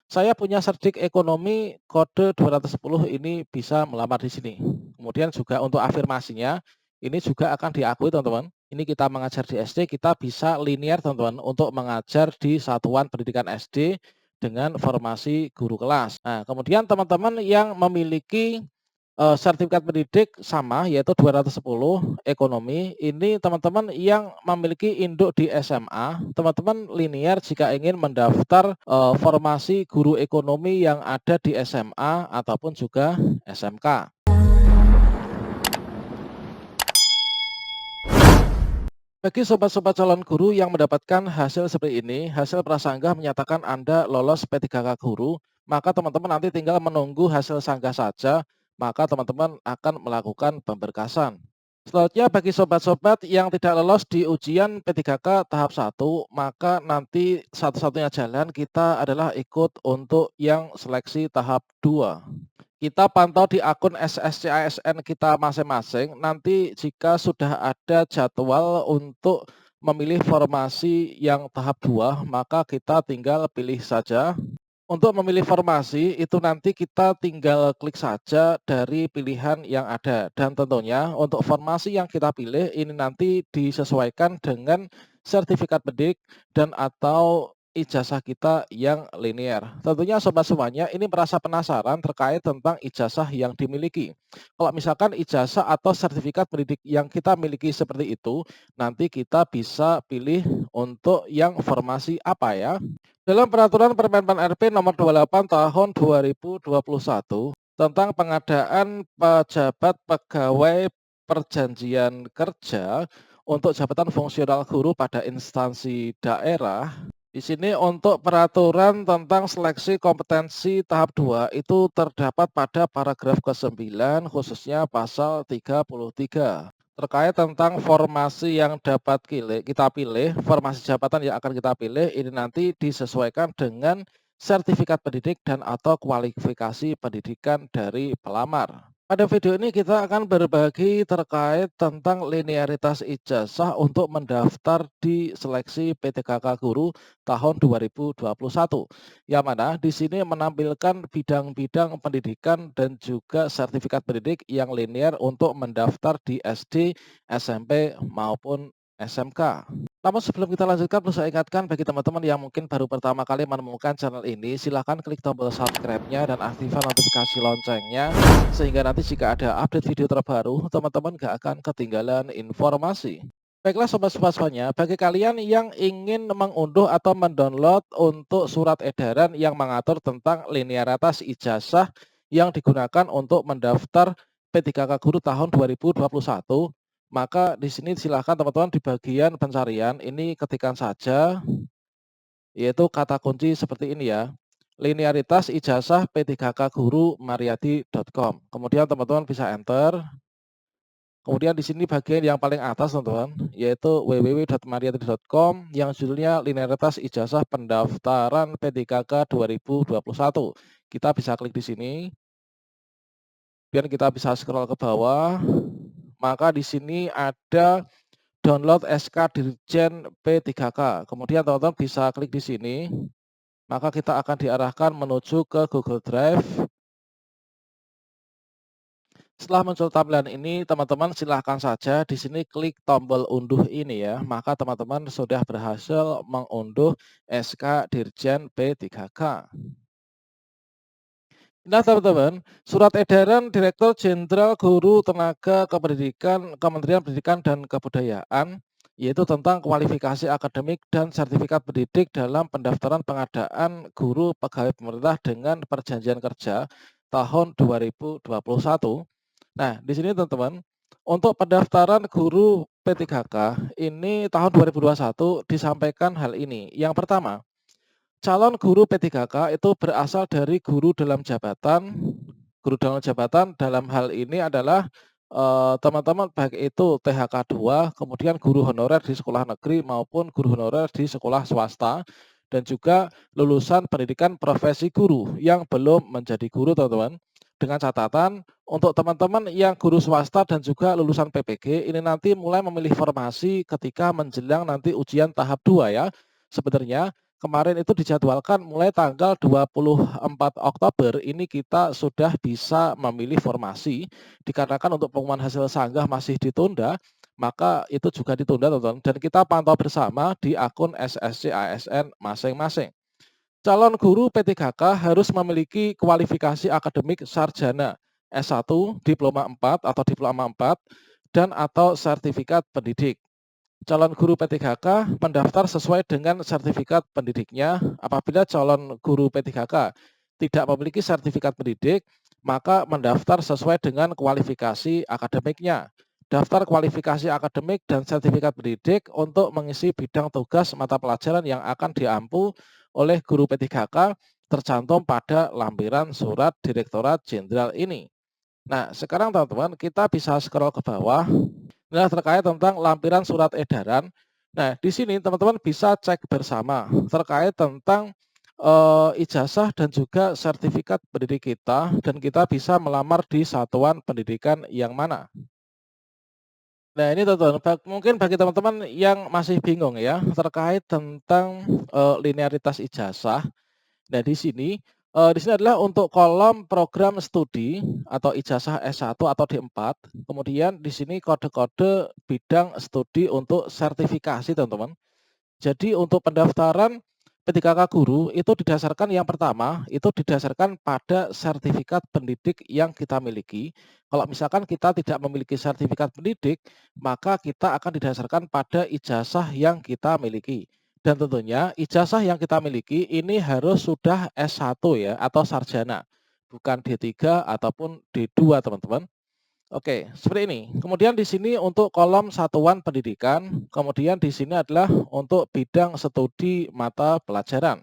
Saya punya cerdik ekonomi kode 210 ini bisa melamar di sini. Kemudian juga untuk afirmasinya, ini juga akan diakui teman-teman. Ini kita mengajar di SD, kita bisa linear teman-teman untuk mengajar di satuan pendidikan SD dengan formasi guru kelas. Nah, kemudian teman-teman yang memiliki sertifikat pendidik sama yaitu 210 ekonomi, ini teman-teman yang memiliki induk di SMA, teman-teman linear jika ingin mendaftar, formasi guru ekonomi yang ada di SMA ataupun juga SMK. Bagi sobat-sobat calon guru yang mendapatkan hasil seperti ini, hasil prasanggah menyatakan Anda lolos P3K Guru, maka teman-teman nanti tinggal menunggu hasil sanggah saja, maka teman-teman akan melakukan pemberkasan. Selanjutnya bagi sobat-sobat yang tidak lolos di ujian P3K tahap 1, maka nanti satu-satunya jalan kita adalah ikut untuk yang seleksi tahap 2. Kita pantau di akun SSCASN kita masing-masing, nanti jika sudah ada jadwal untuk memilih formasi yang tahap 2, maka kita tinggal pilih saja. Untuk memilih formasi, itu nanti kita tinggal klik saja dari pilihan yang ada. Dan tentunya untuk formasi yang kita pilih, ini nanti disesuaikan dengan sertifikat pendidik dan atau ijazah kita yang linear. Tentunya sobat semuanya ini merasa penasaran terkait tentang ijazah yang dimiliki. Kalau misalkan ijazah atau sertifikat pendidik yang kita miliki seperti itu, nanti kita bisa pilih untuk yang formasi apa ya. Dalam peraturan Permenpan RP nomor 28 tahun 2021 tentang pengadaan pejabat pegawai perjanjian kerja untuk jabatan fungsional guru pada instansi daerah. Di sini untuk peraturan tentang seleksi kompetensi tahap 2 itu terdapat pada paragraf ke-9 khususnya pasal 33 terkait tentang formasi yang dapat kita pilih, formasi jabatan yang akan kita pilih ini nanti disesuaikan dengan sertifikat pendidik dan atau kualifikasi pendidikan dari pelamar. Pada video ini kita akan berbagi terkait tentang linearitas ijazah untuk mendaftar di seleksi PTKK Guru tahun 2021. Yang mana di sini menampilkan bidang-bidang pendidikan dan juga sertifikat pendidik yang linear untuk mendaftar di SD, SMP maupun SMK. Namun sebelum kita lanjutkan, perlu saya ingatkan bagi teman-teman yang mungkin baru pertama kali menemukan channel ini, silahkan klik tombol subscribe-nya dan aktifkan notifikasi loncengnya, sehingga nanti jika ada update video terbaru, teman-teman gak akan ketinggalan informasi. Baiklah sobat-sobat semuanya, bagi kalian yang ingin mengunduh atau mendownload untuk surat edaran yang mengatur tentang linearitas ijazah yang digunakan untuk mendaftar P3K Guru tahun 2021, maka di sini silakan teman-teman di bagian pencarian ini ketikkan saja yaitu kata kunci seperti ini ya. Linearitas ijazah P3K Guru Mariadi.com. Kemudian teman-teman bisa enter. Kemudian di sini bagian yang paling atas teman-teman yaitu www.mariadi.com yang judulnya linearitas ijazah pendaftaran P3K 2021. Kita bisa klik di sini. Kemudian kita bisa scroll ke bawah. Maka di sini ada download SK Dirjen P3K. Kemudian teman-teman bisa klik di sini. Maka kita akan diarahkan menuju ke Google Drive. Setelah muncul tampilan ini, teman-teman silahkan saja di sini klik tombol unduh ini ya. Maka teman-teman sudah berhasil mengunduh SK Dirjen P3K. Nah teman-teman, surat edaran Direktur Jenderal Guru Tenaga Kependidikan Kementerian Pendidikan dan Kebudayaan yaitu tentang kualifikasi akademik dan sertifikat pendidik dalam pendaftaran pengadaan guru pegawai pemerintah dengan perjanjian kerja tahun 2021. Nah, di sini teman-teman, untuk pendaftaran guru P3K ini tahun 2021 disampaikan hal ini. Yang pertama, calon guru P3K itu berasal dari guru dalam jabatan dalam hal ini adalah teman-teman baik itu THK 2, kemudian guru honorer di sekolah negeri maupun guru honorer di sekolah swasta, dan juga lulusan pendidikan profesi guru yang belum menjadi guru teman-teman. Dengan catatan untuk teman-teman yang guru swasta dan juga lulusan PPG ini nanti mulai memilih formasi ketika menjelang nanti ujian tahap 2 ya. Sebenarnya kemarin itu dijadwalkan mulai tanggal 24 Oktober ini kita sudah bisa memilih formasi, dikarenakan untuk pengumuman hasil sanggah masih ditunda, maka itu juga ditunda teman-teman, dan kita pantau bersama di akun SSC ASN masing-masing. Calon guru P3K harus memiliki kualifikasi akademik sarjana S1, diploma 4 atau diploma 4, dan atau sertifikat pendidik. Calon guru P3K mendaftar sesuai dengan sertifikat pendidiknya. Apabila calon guru P3K tidak memiliki sertifikat pendidik, maka mendaftar sesuai dengan kualifikasi akademiknya. Daftar kualifikasi akademik dan sertifikat pendidik untuk mengisi bidang tugas mata pelajaran yang akan diampu oleh guru P3K tercantum pada lampiran surat Direktorat Jenderal ini. Nah, sekarang teman-teman kita bisa scroll ke bawah. Nah, terkait tentang lampiran surat edaran. Nah, di sini teman-teman bisa cek bersama terkait tentang ijazah dan juga sertifikat pendidik kita, dan kita bisa melamar di satuan pendidikan yang mana. Nah, ini teman-teman, mungkin bagi teman-teman yang masih bingung ya terkait tentang linearitas ijazah. Nah, di sini adalah untuk kolom program studi atau ijazah S1 atau D4. Kemudian di sini kode-kode bidang studi untuk sertifikasi, teman-teman. Jadi untuk pendaftaran P3K guru itu didasarkan, yang pertama itu didasarkan pada sertifikat pendidik yang kita miliki. Kalau misalkan kita tidak memiliki sertifikat pendidik, maka kita akan didasarkan pada ijazah yang kita miliki. Dan tentunya ijazah yang kita miliki ini harus sudah S1 ya, atau sarjana, bukan D3 ataupun D2, teman-teman. Oke, seperti ini. Kemudian di sini untuk kolom satuan pendidikan, kemudian di sini adalah untuk bidang studi mata pelajaran.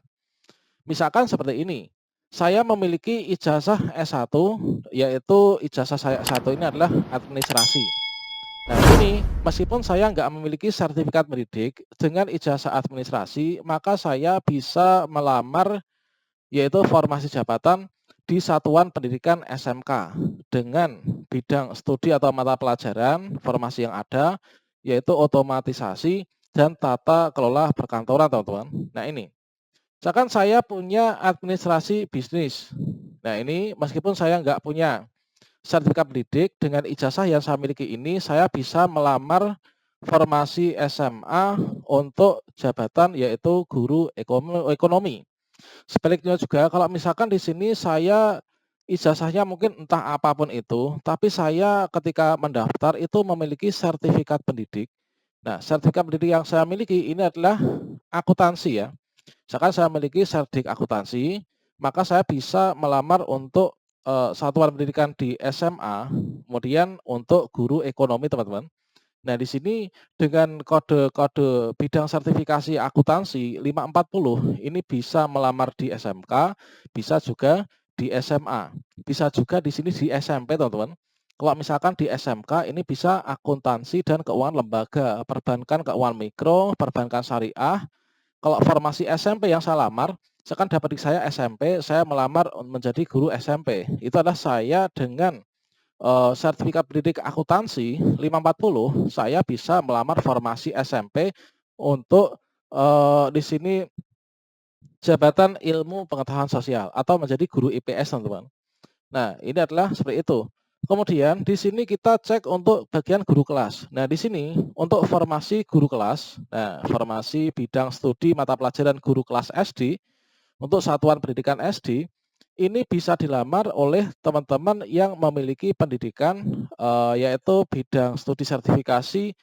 Misalkan seperti ini, saya memiliki ijazah S1, yaitu ijazah saya S1 ini adalah administrasi. Nah, ini meskipun saya nggak memiliki sertifikat pendidik, dengan ijazah administrasi, maka saya bisa melamar yaitu formasi jabatan di satuan pendidikan SMK dengan bidang studi atau mata pelajaran formasi yang ada, yaitu otomatisasi dan tata kelola perkantoran, teman-teman. Nah, ini misalkan saya punya administrasi bisnis. Nah, ini meskipun saya nggak punya sertifikat pendidik, dengan ijazah yang saya miliki ini saya bisa melamar formasi SMA untuk jabatan yaitu guru ekonomi. Sebaliknya juga kalau misalkan di sini saya ijazahnya mungkin entah apapun itu, tapi saya ketika mendaftar itu memiliki sertifikat pendidik. Nah, sertifikat pendidik yang saya miliki ini adalah akuntansi ya. Misalkan saya memiliki sertifikat akuntansi, maka saya bisa melamar untuk satuan pendidikan di SMA, kemudian untuk guru ekonomi, teman-teman. Nah, di sini dengan kode-kode bidang sertifikasi akuntansi 540 ini bisa melamar di SMK, bisa juga di SMA, bisa juga di sini di SMP, teman-teman. Kalau misalkan di SMK ini bisa akuntansi dan keuangan lembaga, perbankan keuangan mikro, perbankan syariah. Kalau formasi SMP yang saya lamar, misalkan dapat di saya SMP, saya melamar menjadi guru SMP. Itu adalah saya dengan sertifikat pendidik akuntansi 540, saya bisa melamar formasi SMP untuk di sini jabatan ilmu pengetahuan sosial atau menjadi guru IPS, teman-teman. Nah, ini adalah seperti itu. Kemudian di sini kita cek untuk bagian guru kelas. Nah, di sini untuk formasi guru kelas, nah formasi bidang studi mata pelajaran guru kelas SD untuk satuan pendidikan SD, ini bisa dilamar oleh teman-teman yang memiliki pendidikan, yaitu bidang studi sertifikasi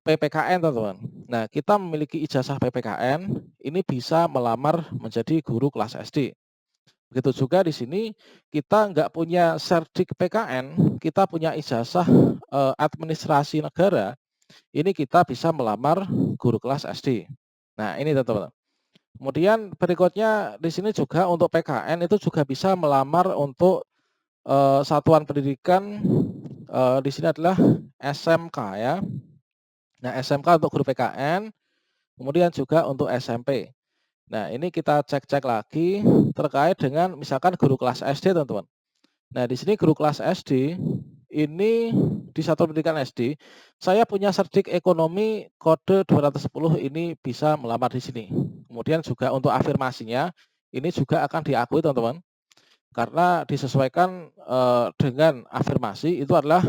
PPKN, teman-teman. Nah, kita memiliki ijazah PPKN, ini bisa melamar menjadi guru kelas SD. Begitu juga di sini kita nggak punya serdik PKN, kita punya ijazah administrasi negara, ini kita bisa melamar guru kelas SD. Nah, ini teman-teman. Kemudian berikutnya di sini juga untuk PKN itu juga bisa melamar untuk satuan pendidikan, di sini adalah SMK ya. Nah, SMK untuk guru PKN, kemudian juga untuk SMP. Nah, ini kita cek-cek lagi terkait dengan misalkan guru kelas SD, teman-teman. Nah, di sini guru kelas SD ini di Satuan Pendidikan SD, saya punya Cerdik Ekonomi kode 210 ini bisa melamar di sini. Kemudian juga untuk afirmasinya, ini juga akan diakui teman-teman, karena disesuaikan, dengan afirmasi itu adalah,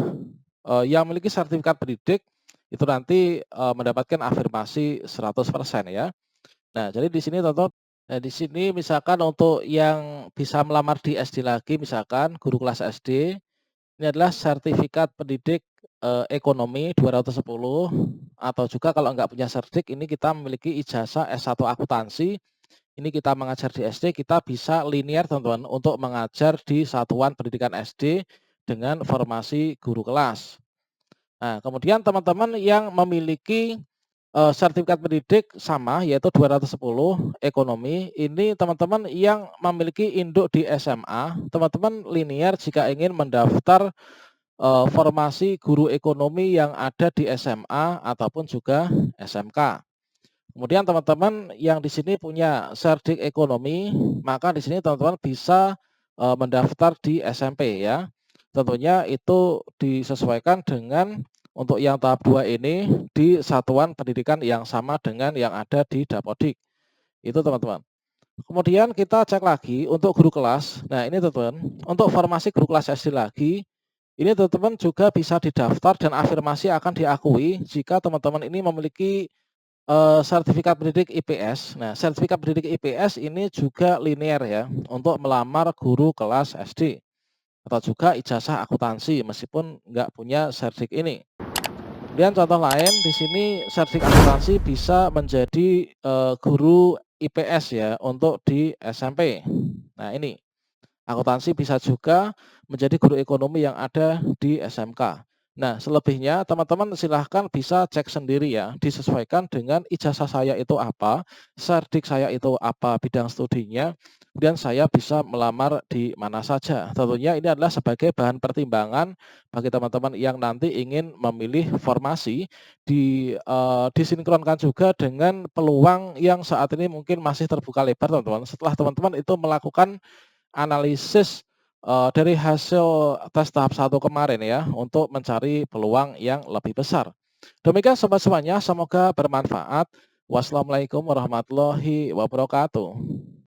yang memiliki sertifikat pendidik itu nanti, mendapatkan afirmasi 100% ya. Nah, jadi di sini teman-teman, di sini misalkan untuk yang bisa melamar di SD lagi misalkan guru kelas SD, ini adalah sertifikat pendidik, ekonomi 210 atau juga kalau nggak punya sertik ini kita memiliki ijazah S1 akuntansi, ini kita mengajar di SD, kita bisa linear teman-teman untuk mengajar di satuan pendidikan SD dengan formasi guru kelas. Nah, kemudian teman-teman yang memiliki, sertifikat pendidik sama yaitu 210 ekonomi, ini teman-teman yang memiliki induk di SMA, teman-teman linear jika ingin mendaftar, formasi guru ekonomi yang ada di SMA ataupun juga SMK. Kemudian teman-teman yang di sini punya serdik ekonomi, maka di sini teman-teman bisa, mendaftar di SMP ya. Tentunya itu disesuaikan dengan untuk yang tahap 2 ini di satuan pendidikan yang sama dengan yang ada di Dapodik, itu teman-teman. Kemudian kita cek lagi untuk guru kelas. Nah ini teman-teman, untuk formasi guru kelas SD lagi, ini teman-teman juga bisa didaftar dan afirmasi akan diakui jika teman-teman ini memiliki, sertifikat pendidik IPS. Nah, sertifikat pendidik IPS ini juga linear ya, untuk melamar guru kelas SD, atau juga ijazah akuntansi meskipun nggak punya sertik ini. Kemudian contoh lain di sini sertik akuntansi bisa menjadi, guru IPS ya, untuk di SMP. Nah ini. Akuntansi bisa juga menjadi guru ekonomi yang ada di SMK. Nah, selebihnya teman-teman silahkan bisa cek sendiri ya, disesuaikan dengan ijazah saya itu apa, serdik saya itu apa bidang studinya, kemudian saya bisa melamar di mana saja. Tentunya ini adalah sebagai bahan pertimbangan bagi teman-teman yang nanti ingin memilih formasi, disinkronkan juga dengan peluang yang saat ini mungkin masih terbuka lebar teman-teman. Setelah teman-teman itu melakukan analisis, dari hasil tes tahap 1 kemarin ya, untuk mencari peluang yang lebih besar. Demikian sobat semuanya, semoga bermanfaat. Wassalamualaikum warahmatullahi wabarakatuh.